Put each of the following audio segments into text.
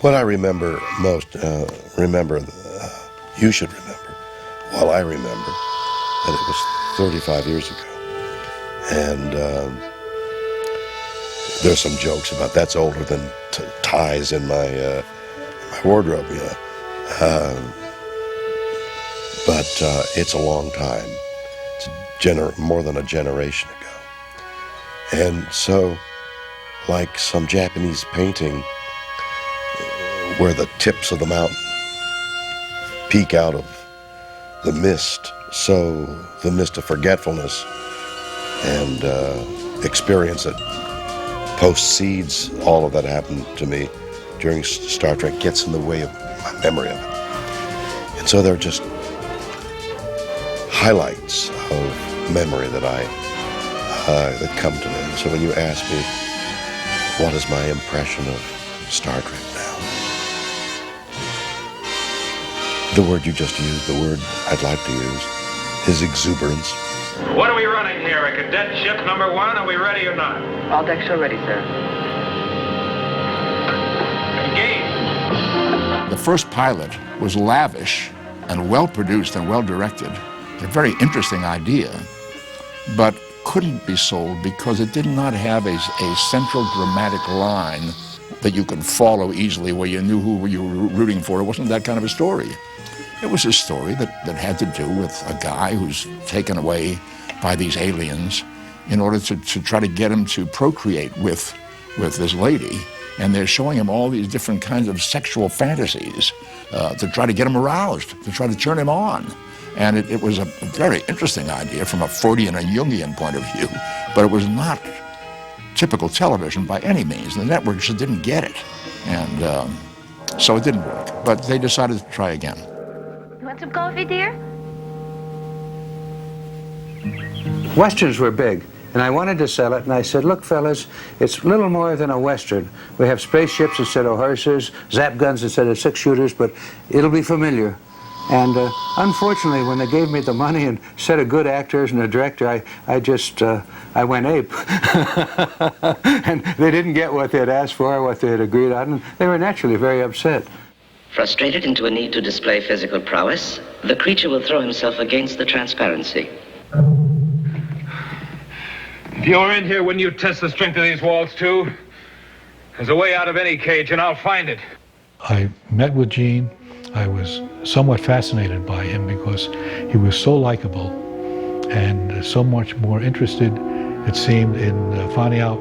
What I remember most, you should remember, while I remember, that it was 35 years ago. And there's some jokes about that's older than ties in my wardrobe, you know. But it's a long time. It's more than a generation ago. And so, like some Japanese painting where the tips of the mountain peek out of the mist, so the mist of forgetfulness and experience that postcedes all of that happened to me during Star Trek, gets in the way of my memory of it. And so they're just highlights of memory that that come to me. So when you ask me, what is my impression of Star Trek now? The word you just used, the word I'd like to use, is exuberance. What are we running here? A cadet ship number 1? Are we ready or not? All decks are ready, sir. Engage. The first pilot was lavish and well-produced and well-directed. A very interesting idea, but couldn't be sold because it did not have a central dramatic line that you could follow easily where you knew who you were rooting for. It wasn't that kind of a story. It was a story that had to do with a guy who's taken away by these aliens in order to try to get him to procreate with this lady. And they're showing him all these different kinds of sexual fantasies to try to get him aroused, to try to turn him on. And it was a very interesting idea from a Freudian and Jungian point of view, but it was not typical television by any means. The network just didn't get it. And so it didn't work. But they decided to try again. You want some coffee, dear? Westerns were big, and I wanted to sell it, and I said, look, fellas, it's little more than a Western. We have spaceships instead of horses, zap guns instead of six-shooters, but it'll be familiar. And unfortunately, when they gave me the money and set of good actors and a director, I went ape. And they didn't get what they'd asked for, what they had agreed on, and they were naturally very upset. Frustrated into a need to display physical prowess, the creature will throw himself against the transparency. If you're in here, wouldn't you test the strength of these walls, too? There's a way out of any cage, and I'll find it. I met with Gene. I was somewhat fascinated by him because he was so likable and so much more interested, it seemed, in finding out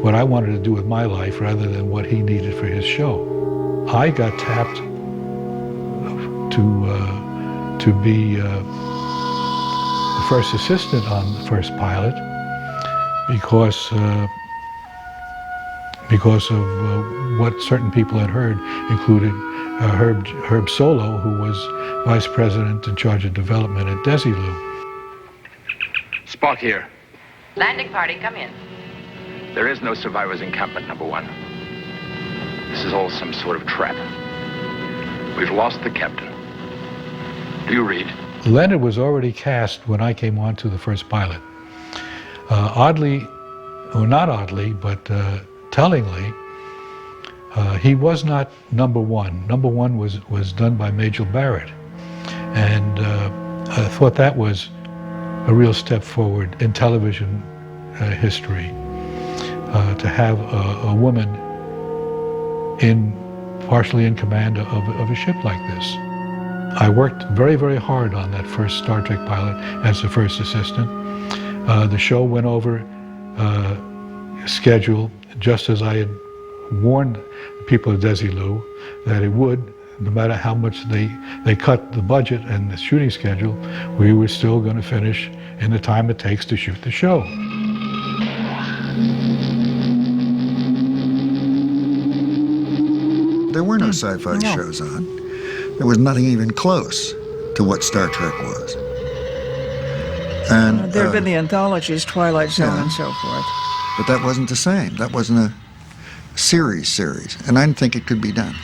what I wanted to do with my life rather than what he needed for his show. I got tapped to be the first assistant on the first pilot because of what certain people had heard, including Herb Solow, who was vice president in charge of development at Desilu. Spock here. Landing party, come in. There is no survivors encampment, number 1. This is all some sort of trap. We've lost the captain. Do you read? Leonard was already cast when I came on to the first pilot. Oddly, or not oddly, but tellingly, he was not number 1. Number 1 was done by Majel Barrett. And I thought that was a real step forward in television history, to have a woman partially in command of a ship like this. I worked very, very hard on that first Star Trek pilot as the first assistant. The show went over schedule, just as I had warned the people of Desilu that it would, no matter how much they cut the budget and the shooting schedule, we were still going to finish in the time it takes to shoot the show. There were no sci-fi shows on. There was nothing even close to what Star Trek was. And there have been the anthologies, Twilight Zone, yeah, and so forth. But that wasn't the same. That wasn't a series, and I didn't think it could be done.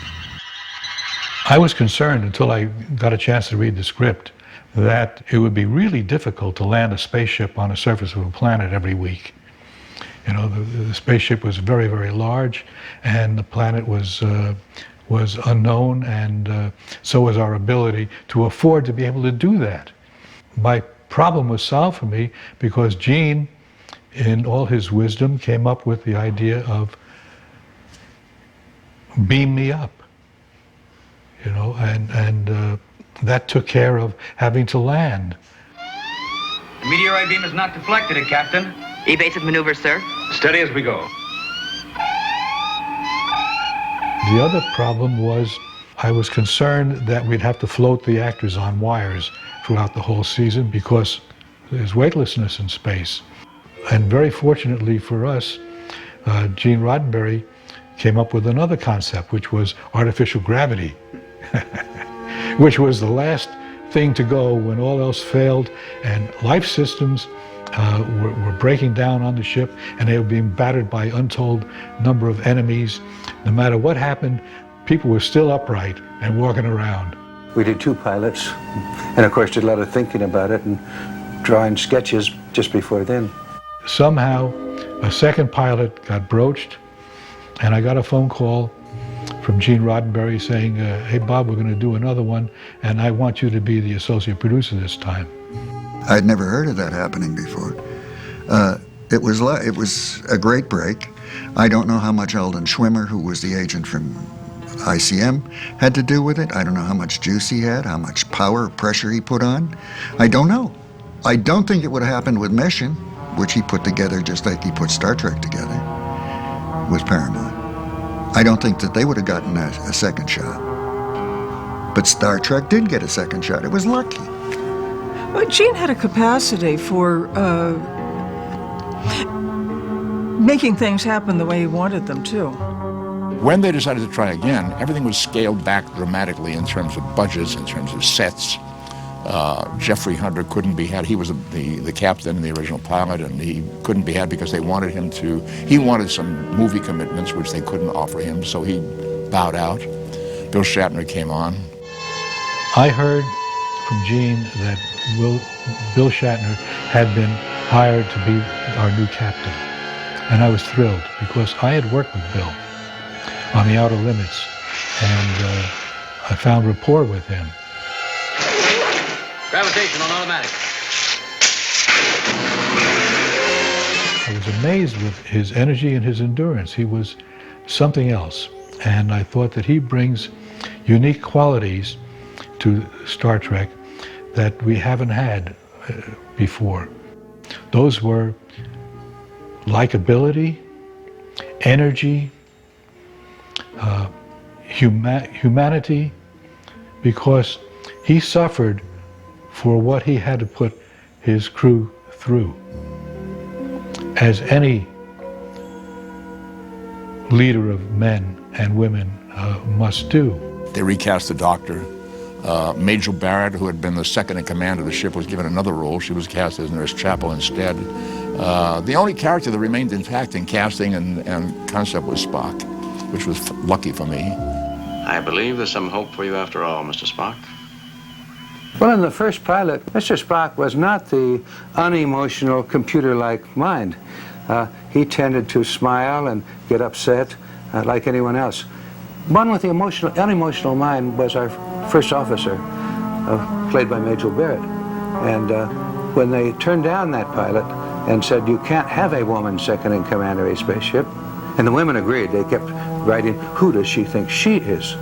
I was concerned until I got a chance to read the script that it would be really difficult to land a spaceship on the surface of a planet every week. You know, the spaceship was very, very large, and the planet was unknown, and so was our ability to afford to be able to do that. My problem was solved for me because Gene, in all his wisdom, came up with the idea of beam me up, you know, and that took care of having to land. The meteorite beam is not deflected, Captain. Evasive maneuver, sir. Steady as we go. The other problem was I was concerned that we'd have to float the actors on wires throughout the whole season because there's weightlessness in space. And very fortunately for us, Gene Roddenberry came up with another concept, which was artificial gravity, which was the last thing to go when all else failed and life systems were breaking down on the ship, and they were being battered by untold number of enemies. No matter what happened, people were still upright and walking around. We did 2 pilots, and of course did a lot of thinking about it and drawing sketches just before then. Somehow, a second pilot got broached, and I got a phone call from Gene Roddenberry saying, hey Bob, we're going to do another one, and I want you to be the associate producer this time. I'd never heard of that happening before. It was a great break. I don't know how much Eldon Schwimmer, who was the agent from ICM, had to do with it. I don't know how much juice he had, how much power or pressure he put on. I don't know. I don't think it would have happened with Mission, which he put together just like he put Star Trek together with Paramount. I don't think that they would have gotten a second shot. But Star Trek did get a second shot. It was lucky. Well, Gene had a capacity for making things happen the way he wanted them to. When they decided to try again, everything was scaled back dramatically in terms of budgets, in terms of sets. Jeffrey Hunter couldn't be had. He was the captain and the original pilot, and he couldn't be had because they wanted him to. He wanted some movie commitments, which they couldn't offer him, so he bowed out. Bill Shatner came on. I heard from Gene that Bill Shatner had been hired to be our new captain, and I was thrilled because I had worked with Bill on The Outer Limits, and I found rapport with him. Gravitation on automatic. I was amazed with his energy and his endurance. He was something else, and I thought that he brings unique qualities to Star Trek that we haven't had before. Those were likability, energy, humanity, because he suffered for what he had to put his crew through, as any leader of men and women must do. They recast the Doctor. Majel Barrett, who had been the second in command of the ship, was given another role. She was cast as Nurse Chapel instead. The only character that remained intact in casting and concept was Spock, which was lucky for me. I believe there's some hope for you after all, Mr. Spock. Well, in the first pilot, Mr. Spock was not the unemotional, computer-like mind. He tended to smile and get upset like anyone else. One with the unemotional mind was our first officer, played by Majel Barrett. And when they turned down that pilot and said, you can't have a woman second in command of a spaceship, and the women agreed. They kept writing, who does she think she is?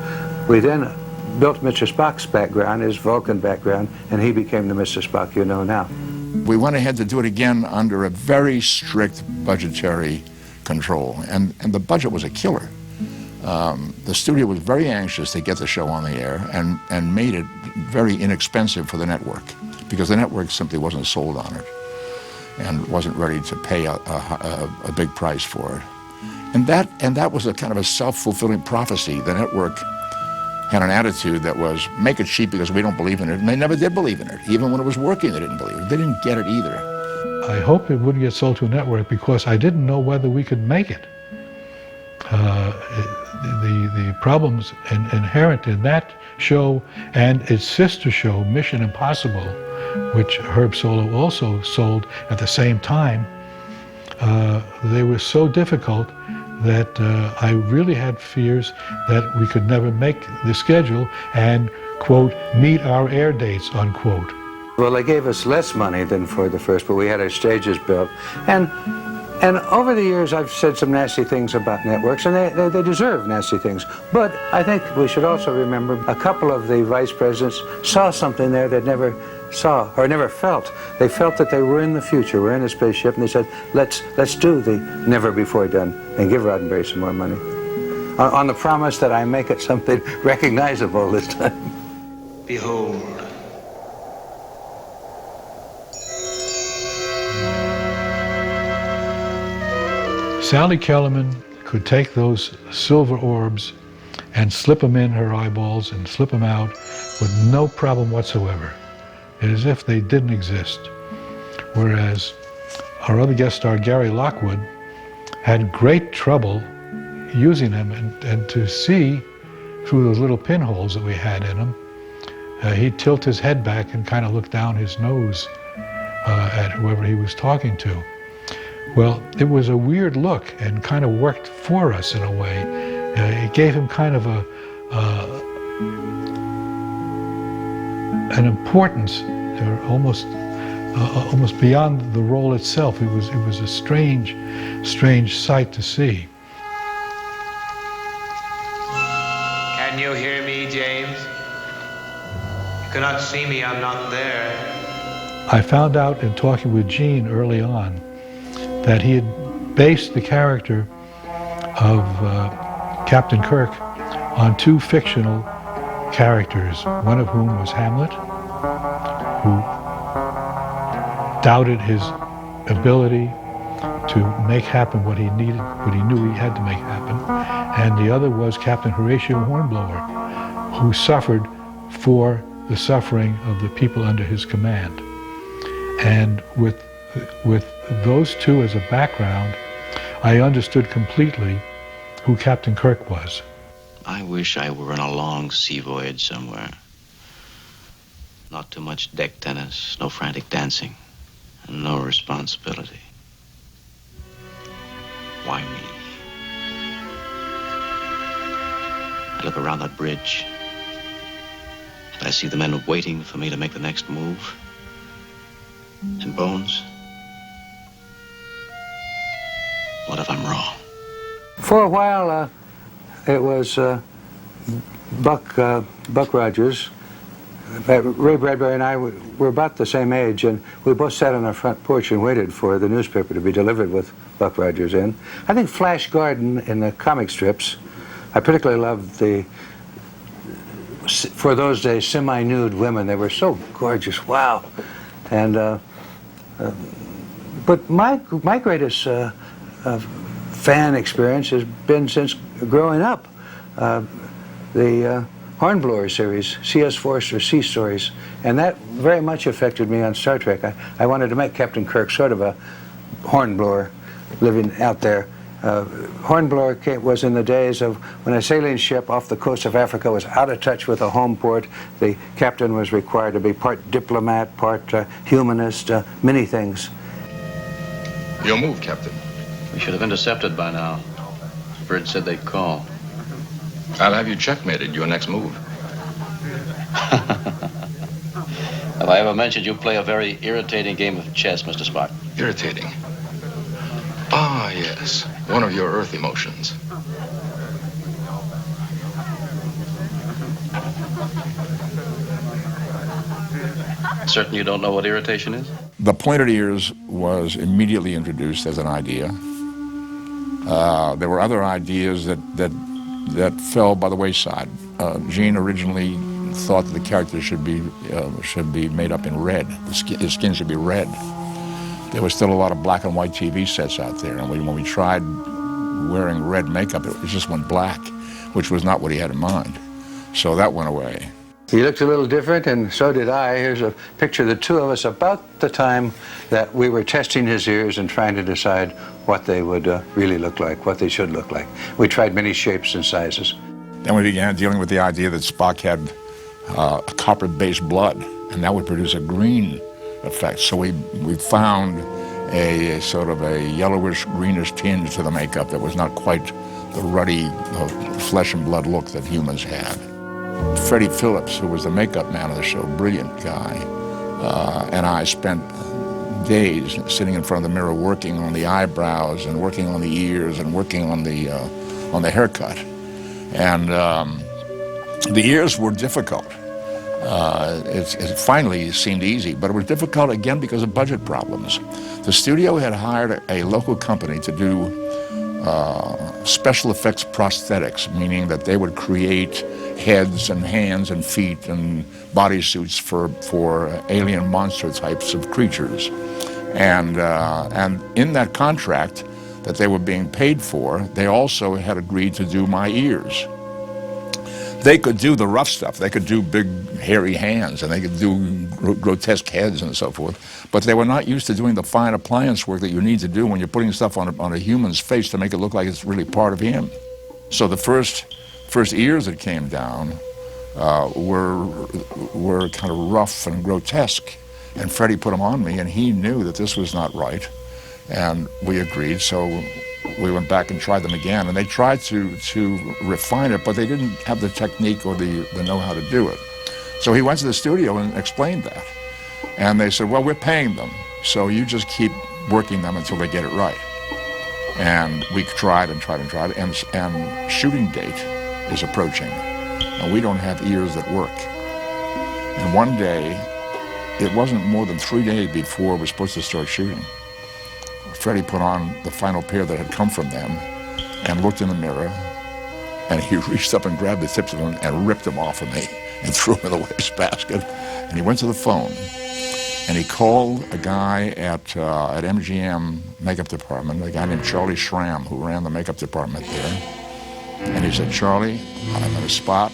We then built Mr. Spock's background, his Vulcan background, and he became the Mr. Spock you know now. We went ahead to do it again under a very strict budgetary control, and the budget was a killer. The studio was very anxious to get the show on the air and made it very inexpensive for the network, because the network simply wasn't sold on it and wasn't ready to pay a big price for it. And that was a kind of a self-fulfilling prophecy. The network had an attitude that was, make it cheap because we don't believe in it, and they never did believe in it. Even when it was working, they didn't believe it. They didn't get it either. I hoped it wouldn't get sold to a network because I didn't know whether we could make it. the problems inherent in that show and its sister show, Mission Impossible, which Herb Solow also sold at the same time, they were so difficult that I really had fears that we could never make the schedule and, quote, meet our air dates, unquote. Well, they gave us less money than for the first, but we had our stages built. And over the years, I've said some nasty things about networks, and they deserve nasty things. But I think we should also remember a couple of the vice presidents saw something there that never saw or never felt. They felt that they were in the future, we're in a spaceship, and they said, let's do the never before done and give Roddenberry some more money. On the promise that I make it something recognizable this time. Behold. Sally Kellerman could take those silver orbs and slip them in her eyeballs and slip them out with no problem whatsoever. As if they didn't exist. Whereas our other guest star, Gary Lockwood, had great trouble using them, and to see through those little pinholes that we had in him, he'd tilt his head back and kind of look down his nose at whoever he was talking to. Well, it was a weird look and kind of worked for us in a way. It gave him kind of an importance, almost beyond the role itself. It was a strange sight to see. Can you hear me, James? You cannot see me, I'm not there. I found out in talking with Gene early on that he had based the character of Captain Kirk on two fictional characters, one of whom was Hamlet, who doubted his ability to make happen what he needed, what he knew he had to make happen, and the other was Captain Horatio Hornblower, who suffered for the suffering of the people under his command. And with those two as a background, I understood completely who Captain Kirk was. I wish I were on a long sea voyage somewhere. Not too much deck tennis, no frantic dancing, and no responsibility. Why me? I look around that bridge, and I see the men waiting for me to make the next move. And Bones, what if I'm wrong? For a while, it was Buck Rogers. Ray Bradbury and I were about the same age, and we both sat on our front porch and waited for the newspaper to be delivered with Buck Rogers in. I think Flash Gordon in the comic strips, I particularly loved the, for those days, semi-nude women. They were so gorgeous, wow. And but my greatest fan experience has been since growing up. The Hornblower series, C.S. Forster Sea Stories, and that very much affected me on Star Trek. I wanted to make Captain Kirk sort of a hornblower living out there. Hornblower was in the days of when a sailing ship off the coast of Africa was out of touch with a home port. The captain was required to be part diplomat, part humanist, many things. Your move, Captain. We should have intercepted by now. Bird said they'd call. I'll have you checkmated your next move. Have I ever mentioned you play a very irritating game of chess, Mr. Spock? Irritating. Ah, yes. One of your Earth emotions. Certain you don't know what irritation is? The pointed ears was immediately introduced as an idea. There were other ideas that fell by the wayside. Gene originally thought that the character should be made up in red. His skin should be red. There was still a lot of black and white TV sets out there, and when we tried wearing red makeup, it just went black, which was not what he had in mind. So that went away. He looked a little different, and so did I. Here's a picture of the two of us about the time that we were testing his ears and trying to decide what they would really look like, what they should look like. We tried many shapes and sizes. Then we began dealing with the idea that Spock had a copper-based blood, and that would produce a green effect. So we found a sort of a yellowish, greenish tinge to the makeup that was not quite the ruddy flesh and blood look that humans had. Freddie Phillips, who was the makeup man of the show, brilliant guy, and I spent days sitting in front of the mirror working on the eyebrows and working on the ears and working on the haircut. And the ears were difficult. It finally seemed easy, but it was difficult again because of budget problems. The studio had hired a local company to do special effects prosthetics, meaning that they would create heads and hands and feet and bodysuits for alien monster types of creatures. And in that contract that they were being paid for, they also had agreed to do my ears. They could do the rough stuff. They could do big, hairy hands, and they could do grotesque heads and so forth. But they were not used to doing the fine appliance work that you need to do when you're putting stuff on a human's face to make it look like it's really part of him. So the first ears that came down were kind of rough and grotesque. And Freddie put them on me, and he knew that this was not right. And we agreed, so we went back and tried them again, and they tried to refine it, but they didn't have the technique or the know-how to do it. So he went to the studio and explained that. And they said, well, we're paying them, so you just keep working them until they get it right. And we tried and tried and tried, and shooting date is approaching. And we don't have ears that work. And one day, it wasn't more than 3 days before we were supposed to start shooting, Freddie put on the final pair that had come from them and looked in the mirror, and he reached up and grabbed the tips of them and ripped them off of me and threw them in the wastebasket. And he went to the phone, and he called a guy at MGM makeup department, a guy named Charlie Schramm, who ran the makeup department there. And he said, Charlie, I'm at a spot.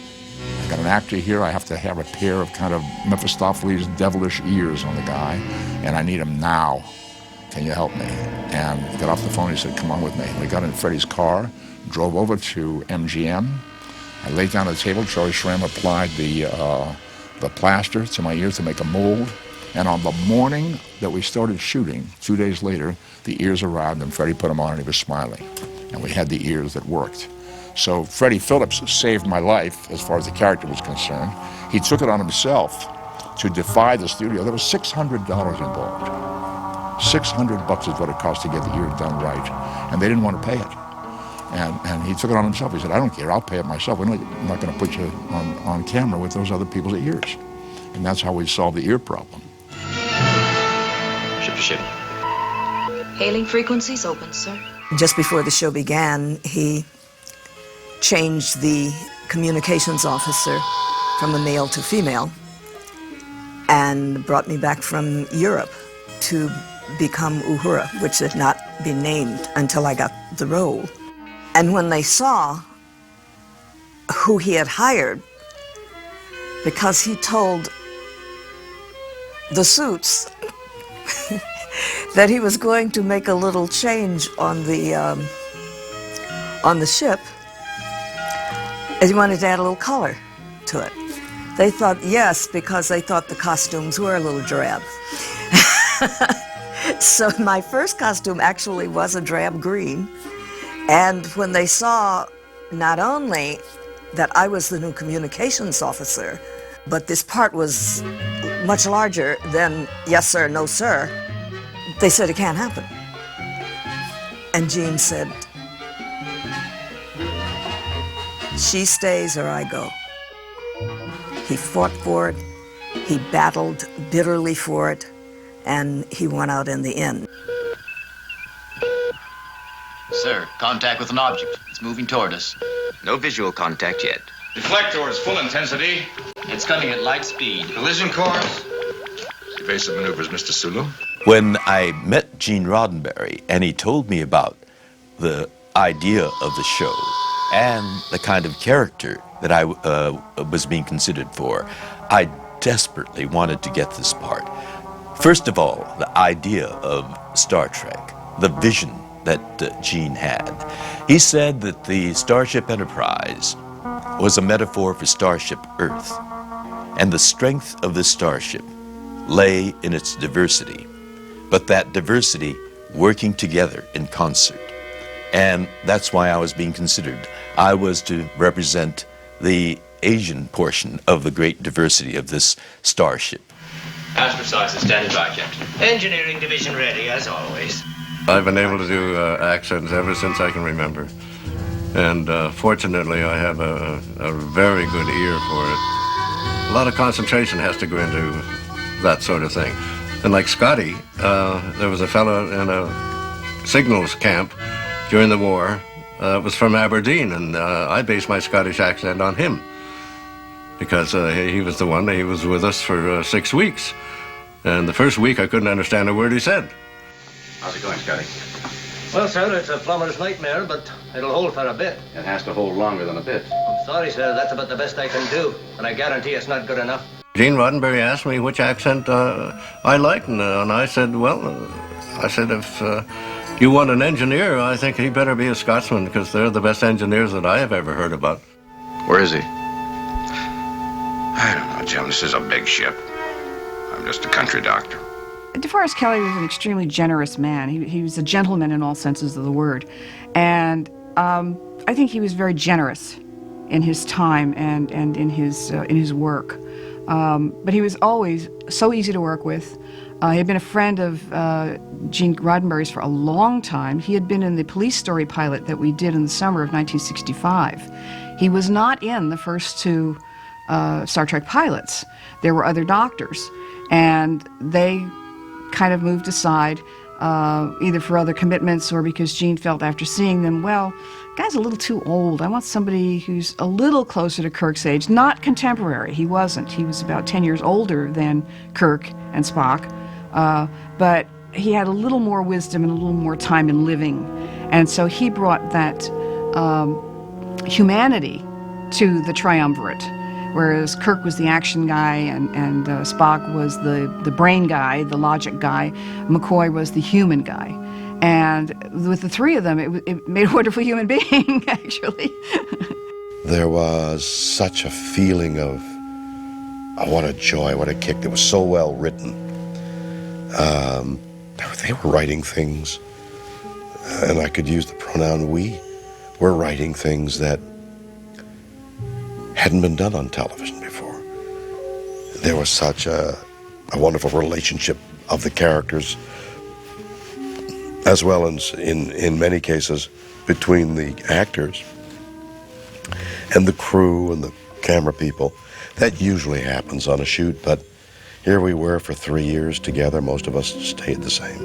I got an actor here. I have to have a pair of kind of Mephistopheles devilish ears on the guy, and I need him now. Can you help me? And he got off the phone. He said, come on with me. We got in Freddie's car, drove over to MGM. I laid down at the table. Charlie Schramm applied the plaster to my ears to make a mold. And on the morning that we started shooting, 2 days later, the ears arrived, and Freddie put them on, and he was smiling. And we had the ears that worked. So Freddie Phillips saved my life as far as the character was concerned. He took it on himself to defy the studio. There was $600 involved. $600 is what it cost to get the ears done right, and they didn't want to pay it. And he took it on himself. He said, I don't care, I'll pay it myself. I'm not going to put you on camera with those other people's ears. And that's how we solved the ear problem. Ship to ship. Hailing frequencies open, sir. Just before the show began, he changed the communications officer from a male to female and brought me back from Europe to become Uhura, which had not been named until I got the role. And when they saw who he had hired, because he told the suits that he was going to make a little change on the ship, and he wanted to add a little color to it. They thought yes, because they thought the costumes were a little drab. So my first costume actually was a drab green. And when they saw not only that I was the new communications officer, but this part was much larger than yes sir, no sir, they said it can't happen. And Gene said, she stays or I go. He fought for it, he battled bitterly for it, and he won out in the end. Sir, contact with an object. It's moving toward us. No visual contact yet. Deflector is full intensity. It's coming at light speed. Collision course. Evasive maneuvers, Mr. Sulu. When I met Gene Roddenberry and he told me about the idea of the show, and the kind of character that I was being considered for, I desperately wanted to get this part. First of all, the idea of Star Trek, the vision that Gene had. He said that the Starship Enterprise was a metaphor for Starship Earth, and the strength of this starship lay in its diversity, but that diversity working together in concert. And that's why I was being considered. I was to represent the Asian portion of the great diversity of this starship. Astrocytes is standing by, Captain. Engineering division ready, as always. I've been able to do accents ever since I can remember. And fortunately, I have a very good ear for it. A lot of concentration has to go into that sort of thing. And like Scotty, there was a fellow in a signals camp during the war. It was from Aberdeen, and I based my Scottish accent on him because he was the one. He was with us for 6 weeks. And the first week, I couldn't understand a word he said. How's it going, Scotty? Well, sir, it's a plumber's nightmare, but it'll hold for a bit. It has to hold longer than a bit. I'm sorry, sir, that's about the best I can do, and I guarantee it's not good enough. Gene Roddenberry asked me which accent I liked, and I said, well, if you want an engineer, I think he better be a Scotsman, because they're the best engineers that I have ever heard about. Where is he? I don't know, Jim. This is a big ship. I'm just a country doctor. DeForest Kelley was an extremely generous man. He was a gentleman in all senses of the word. And I think he was very generous in his time and in his work. But he was always so easy to work with. He had been a friend of Gene Roddenberry's for a long time. He had been in the Police Story pilot that we did in the summer of 1965. He was not in the first two Star Trek pilots. There were other doctors, and they kind of moved aside, either for other commitments or because Gene felt after seeing them, well, guy's a little too old. I want somebody who's a little closer to Kirk's age, not contemporary. He wasn't. He was about 10 years older than Kirk and Spock, but he had a little more wisdom and a little more time in living. And so he brought that humanity to the triumvirate. Whereas Kirk was the action guy and Spock was the brain guy, the logic guy. McCoy was the human guy. And with the three of them, it made a wonderful human being, actually. There was such a feeling of, oh, what a joy, what a kick. It was so well written. They were writing things, and I could use the pronoun we. We're writing things that hadn't been done on television before. There was such a wonderful relationship of the characters, as well as in many cases between the actors and the crew and the camera people. That usually happens on a shoot, but here we were for 3 years together. Most of us stayed the same.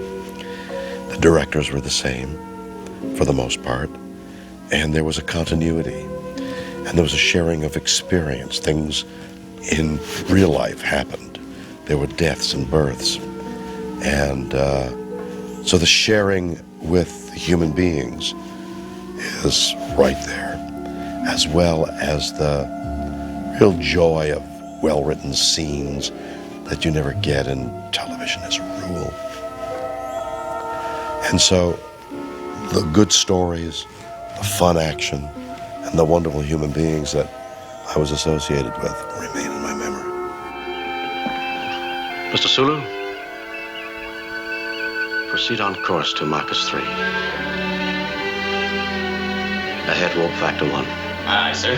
The directors were the same for the most part, and there was a continuity. And there was a sharing of experience. Things in real life happened. There were deaths and births. And so the sharing with human beings is right there, as well as the real joy of well-written scenes that you never get in television as a rule. And so the good stories, the fun action, and the wonderful human beings that I was associated with remain in my memory. Mr. Sulu, proceed on course to Marcus 3. Ahead, warp factor 1. Aye, sir.